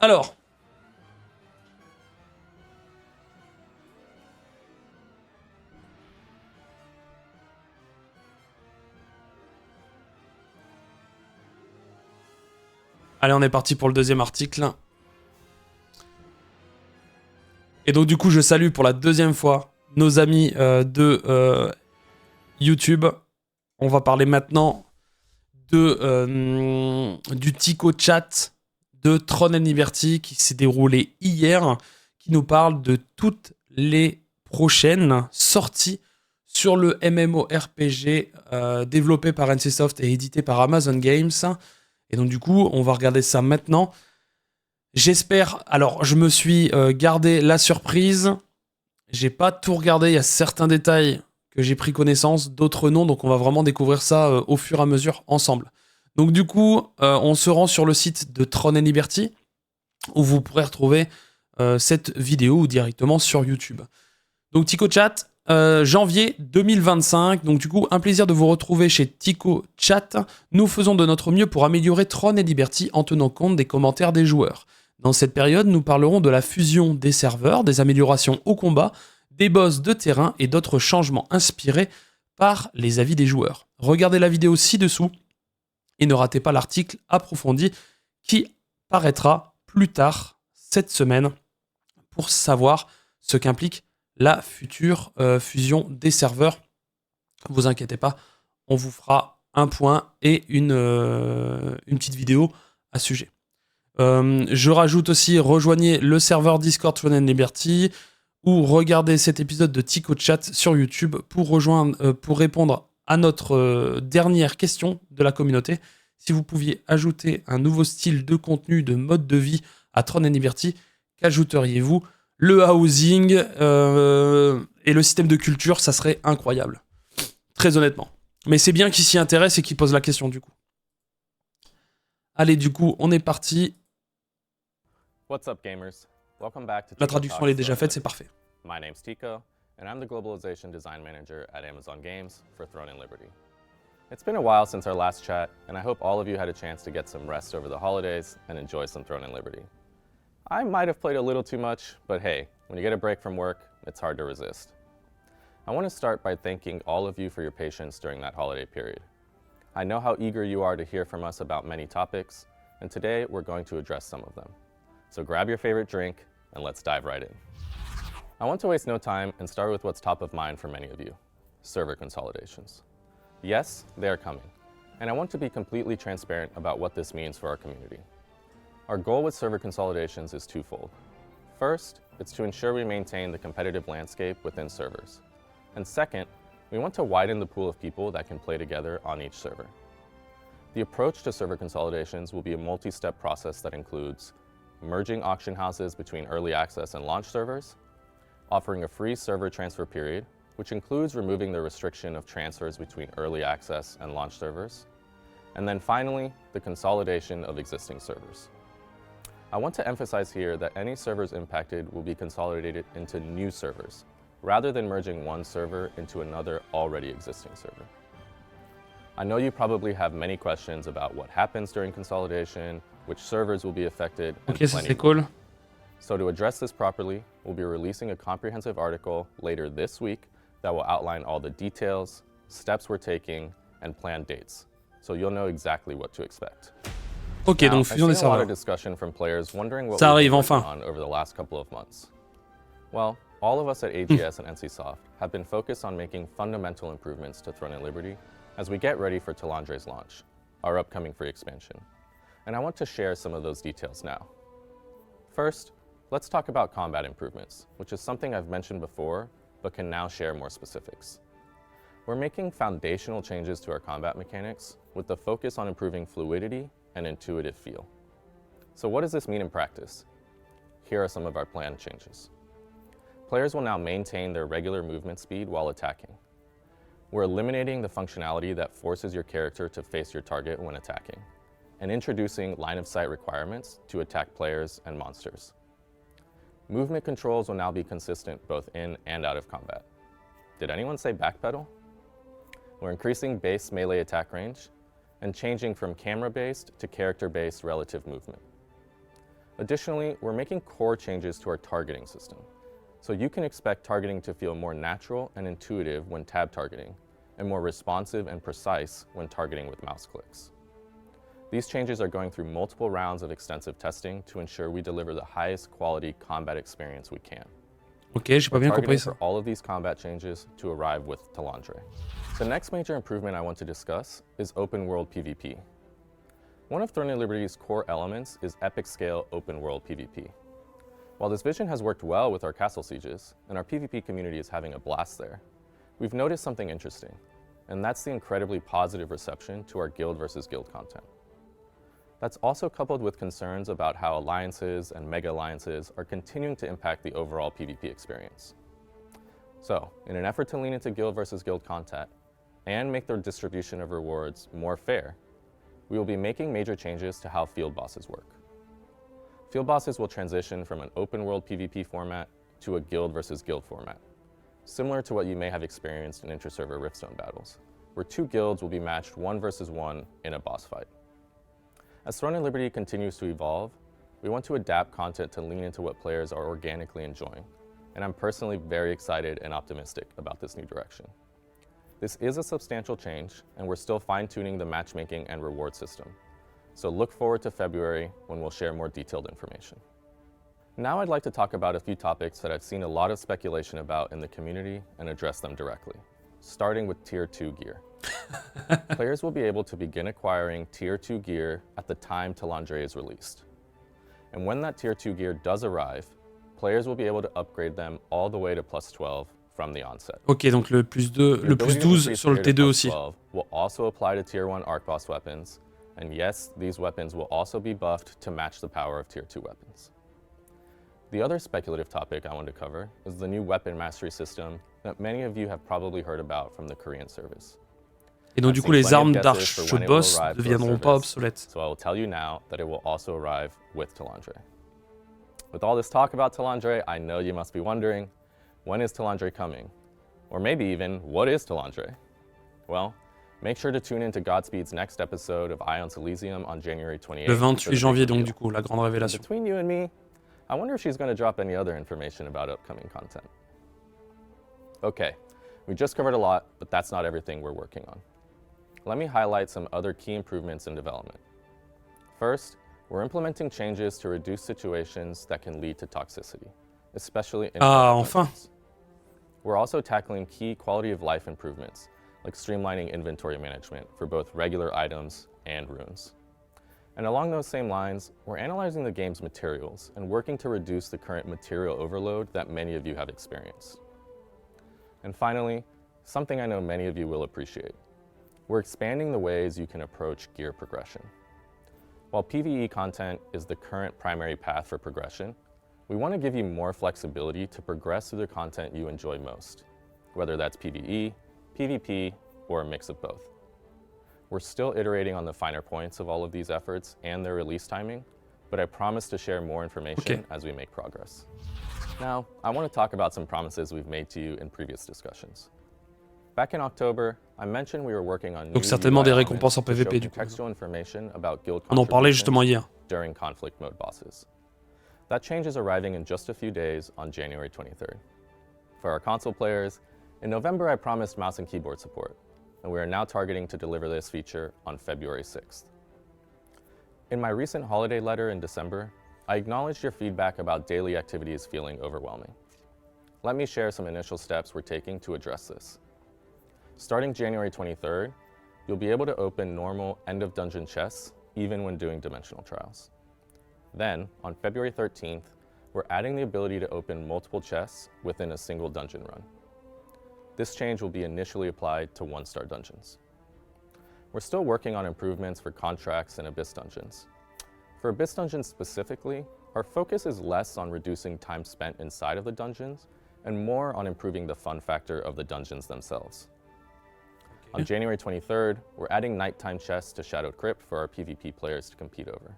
Alors. Allez, on est parti pour le deuxième article. Et donc du coup, je salue pour la deuxième fois nos amis de YouTube. On va parler maintenant du Tico chat de Tron and Liberty qui s'est déroulé hier, qui nous parle de toutes les prochaines sorties sur le MMORPG développé par NCSoft et édité par Amazon Games. Et donc du coup, on va regarder ça maintenant. J'espère... Alors, je me suis gardé la surprise. J'ai pas tout regardé, il y a certains détails que j'ai pris connaissance, d'autres non, donc on va vraiment découvrir ça au fur et à mesure ensemble. Donc du coup, on se rend sur le site de Tron and Liberty, où vous pourrez retrouver cette vidéo ou directement sur YouTube. Donc Tico Chat, janvier 2025, donc du coup, un plaisir de vous retrouver chez Tico Chat. Nous faisons de notre mieux pour améliorer Tron and Liberty en tenant compte des commentaires des joueurs. Dans cette période, nous parlerons de la fusion des serveurs, des améliorations au combat, des boss de terrain et d'autres changements inspirés par les avis des joueurs. Regardez la vidéo ci-dessous et ne ratez pas l'article approfondi qui paraîtra plus tard cette semaine pour savoir ce qu'implique la future fusion des serveurs. Ne vous inquiétez pas, on vous fera un point et une petite vidéo à ce sujet. Je rajoute aussi, rejoignez le serveur Discord Tron and Liberty ou regardez cet épisode de Tico Chat sur YouTube pour répondre à notre dernière question de la communauté. Si vous pouviez ajouter un nouveau style de contenu, de mode de vie à Tron and Liberty, qu'ajouteriez-vous? Le housing et le système de culture, ça serait incroyable. Très honnêtement. Mais c'est bien qu'ils s'y intéressent et qu'ils posent la question du coup. Allez, du coup, on est parti. What's up, gamers? Welcome back to La traduction elle est déjà faite, c'est parfait. My name's Tico, and I'm the Globalization Design Manager at Amazon Games for Throne and Liberty. It's been a while since our last chat, and I hope all of you had a chance to get some rest over the holidays and enjoy some Throne and Liberty. I might have played a little too much, but hey, when you get a break from work, it's hard to resist. I want to start by thanking all of you for your patience during that holiday period. I know how eager you are to hear from us about many topics, and today we're going to address some of them. So grab your favorite drink, and let's dive right in. I want to waste no time and start with what's top of mind for many of you, server consolidations. Yes, they are coming, and I want to be completely transparent about what this means for our community. Our goal with server consolidations is twofold. First, it's to ensure we maintain the competitive landscape within servers. And second, we want to widen the pool of people that can play together on each server. The approach to server consolidations will be a multi-step process that includes merging auction houses between early access and launch servers, offering a free server transfer period, which includes removing the restriction of transfers between early access and launch servers, and then finally, the consolidation of existing servers. I want to emphasize here that any servers impacted will be consolidated into new servers, rather than merging one server into another already existing server. I know you probably have many questions about what happens during consolidation, which servers will be affected, and Ok, ça plenty c'est more. cool. So to address this properly, we'll be releasing a comprehensive article later this week that will outline all the details, steps we're taking, and planned dates. So you'll know exactly what to expect. Ok, Now, donc I've fusion des seen a lot of serveurs. discussion from players wondering what Ça we've arrive been working enfin. on over the last couple of months. Well, all of us at AGS and NCSoft have been focused on making fundamental improvements to Throne and Liberty as we get ready for Talandre's launch, our upcoming free expansion. And I want to share some of those details now. First, let's talk about combat improvements, which is something I've mentioned before, but can now share more specifics. We're making foundational changes to our combat mechanics with the focus on improving fluidity and intuitive feel. So what does this mean in practice? Here are some of our planned changes. Players will now maintain their regular movement speed while attacking. We're eliminating the functionality that forces your character to face your target when attacking, and introducing line of sight requirements to attack players and monsters. Movement controls will now be consistent both in and out of combat. Did anyone say backpedal? We're increasing base melee attack range and changing from camera-based to character-based relative movement. Additionally, we're making core changes to our targeting system. So you can expect targeting to feel more natural and intuitive when tab targeting, and more responsive and precise when targeting with mouse clicks. These changes are going through multiple rounds of extensive testing to ensure we deliver the highest quality combat experience we can. Ok, j'ai pas bien compris ça. For all of these combat changes to arrive with Talandre. The next major improvement I want to discuss is open world PvP. One of Throne of Liberty's core elements is epic scale open world PvP. While this vision has worked well with our castle sieges, and our PvP community is having a blast there, we've noticed something interesting, and that's the incredibly positive reception to our guild versus guild content. That's also coupled with concerns about how alliances and mega alliances are continuing to impact the overall PvP experience. So, in an effort to lean into guild versus guild content and make their distribution of rewards more fair, we will be making major changes to how field bosses work. Field bosses will transition from an open world PvP format to a guild versus guild format, similar to what you may have experienced in inter-server Riftstone battles, where two guilds will be matched 1 versus 1 in a boss fight. As Throne of Liberty continues to evolve, we want to adapt content to lean into what players are organically enjoying, and I'm personally very excited and optimistic about this new direction. This is a substantial change, and we're still fine-tuning the matchmaking and reward system, so look forward to February when we'll share more detailed information. Now I'd like to talk about a few topics that I've seen a lot of speculation about in the community and address them directly, starting with Tier 2 gear. Players will be able to begin acquiring Tier 2 gear at the time Talandre is released. And when that Tier 2 gear does arrive, players will be able to upgrade them all the way to plus 12 from the onset. Ok, donc le plus 12 sur le T2 aussi. Will also apply to Tier 1 Arc Boss weapons, and yes, these weapons will also be buffed to match the power of Tier 2 weapons. The other speculative topic I want to cover is the new weapon mastery system that many of you have probably heard about from the Korean service. Et donc du coup les armes d'arche-boss ne deviendront pas obsolètes. So I will tell you now that it will also arrive with Talandre. With all this talk about Talandre, I know you must be wondering, when is Talandre coming? Or maybe even, what is Talandre? Well, make sure to tune in to Godspeed's next episode of Ion's Elysium on January 28th. Le 28 janvier donc du coup, la grande révélation. Between you and me, I wonder if she's going to drop any other information about upcoming content. Okay, we just covered a lot, but that's not everything we're working on. Let me highlight some other key improvements in development. First, we're implementing changes to reduce situations that can lead to toxicity, especially in enfin. We're also tackling key quality of life improvements, like streamlining inventory management for both regular items and runes. And along those same lines, we're analyzing the game's materials and working to reduce the current material overload that many of you have experienced. And finally, something I know many of you will appreciate. We're expanding the ways you can approach gear progression. While PvE content is the current primary path for progression, we want to give you more flexibility to progress through the content you enjoy most, whether that's PvE, PvP, or a mix of both. We're still iterating on the finer points of all of these efforts and their release timing, but I promise to share more information as we make progress. Now, I want to talk about some promises we've made to you in previous discussions. Back in October, I mentioned we were working on donc certainement des récompenses en PvP du coup. Contextual information about guild On en parlait justement hier. During conflict mode bosses. That change is arriving in just a few days on January 23rd. For our console players, in November I promised mouse and keyboard support, and we are now targeting to deliver this feature on February 6th. In my recent holiday letter in December, I acknowledged your feedback about daily activities feeling overwhelming. Let me share some initial steps we're taking to address this. Starting January 23rd, you'll be able to open normal end-of-dungeon chests even when doing dimensional trials. Then, on February 13th, we're adding the ability to open multiple chests within a single dungeon run. This change will be initially applied to 1-star dungeons. We're still working on improvements for contracts and Abyss dungeons. For Abyss dungeons specifically, our focus is less on reducing time spent inside of the dungeons and more on improving the fun factor of the dungeons themselves. On January 23rd, we're adding nighttime chests to Shadowed Crypt for our PvP players to compete over.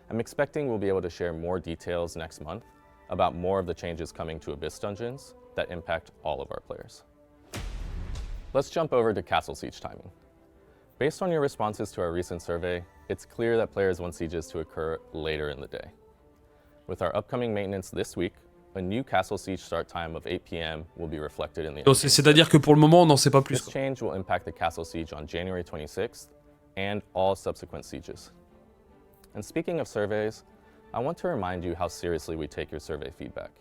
I'm expecting we'll be able to share more details next month about more of the changes coming to Abyss dungeons that impact all of our players. Let's jump over to Castle Siege timing. Based on your responses to our recent survey, it's clear that players want sieges to occur later in the day. With our upcoming maintenance this week, a new castle siege start time of 8 p.m. will be reflected in the C'est-à-dire que pour le moment, on n'en sait pas plus. This change will impact the castle siege on January 26th and all subsequent sieges. And speaking of surveys, I want to remind you how seriously we take your survey feedback.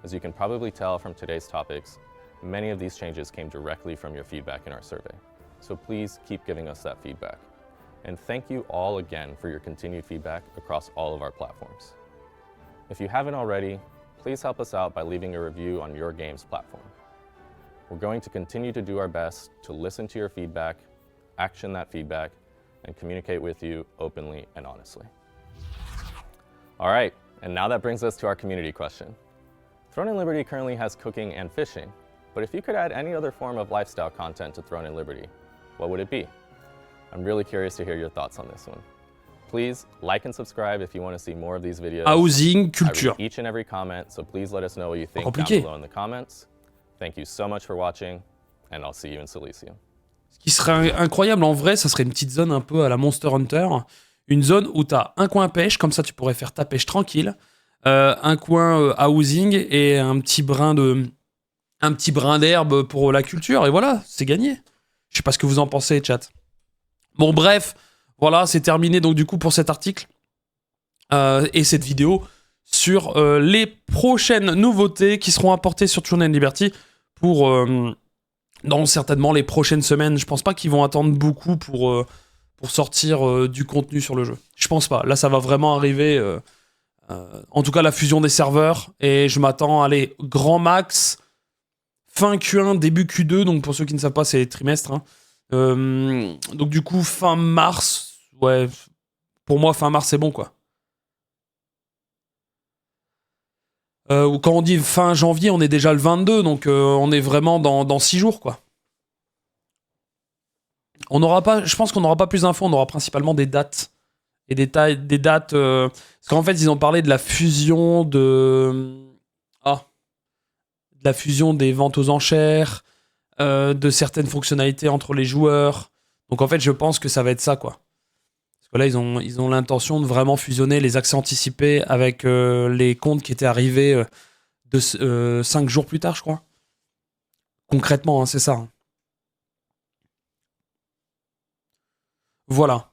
As you can probably tell from today's topics, many of these changes came directly from your feedback in our survey. So please keep giving us that feedback. And thank you all again for your continued feedback across all of our platforms. If you haven't already, please help us out by leaving a review on your game's platform. We're going to continue to do our best to listen to your feedback, action that feedback, and communicate with you openly and honestly. All right, and now that brings us to our community question. Throne in Liberty currently has cooking and fishing, but if you could add any other form of lifestyle content to Throne in Liberty, what would it be? I'm really curious to hear your thoughts on this one. Please like and subscribe if you want to see more of these videos. Housing, culture. I read each and every comment, so please let us know what you think down below in the comments. Thank you so much for watching, and I'll see you in Silesium. Ce qui serait incroyable en vrai, ça serait une petite zone un peu à la Monster Hunter. Une zone où tu as un coin pêche, comme ça tu pourrais faire ta pêche tranquille. Un coin housing et un petit brin d'herbe pour la culture. Et voilà, c'est gagné. Je sais pas ce que vous en pensez, chat. Bon, bref, voilà, c'est terminé donc du coup pour cet article et cette vidéo sur les prochaines nouveautés qui seront apportées sur Throne and Liberty pour dans certainement les prochaines semaines. Je pense pas qu'ils vont attendre beaucoup pour sortir du contenu sur le jeu. Je pense pas. Là, ça va vraiment arriver. En tout cas, la fusion des serveurs. Et je m'attends, allez, grand max, fin Q1, début Q2. Donc, pour ceux qui ne savent pas, c'est trimestre. Hein. Donc, du coup, fin mars. Ouais, pour moi, fin mars, c'est bon, quoi. Quand on dit fin janvier, on est déjà le 22. Donc, on est vraiment dans 6 jours, quoi. On n'aura pas, je pense qu'on n'aura pas plus d'infos, on aura principalement des dates. Et des dates. Parce qu'en fait, ils ont parlé de la fusion de la fusion des ventes aux enchères, de certaines fonctionnalités entre les joueurs. Donc en fait, je pense que ça va être ça, quoi. Parce que là, ils ont l'intention de vraiment fusionner les accès anticipés avec les comptes qui étaient arrivés 5 jours plus tard, je crois. Concrètement, hein, c'est ça. Hein. Voilà.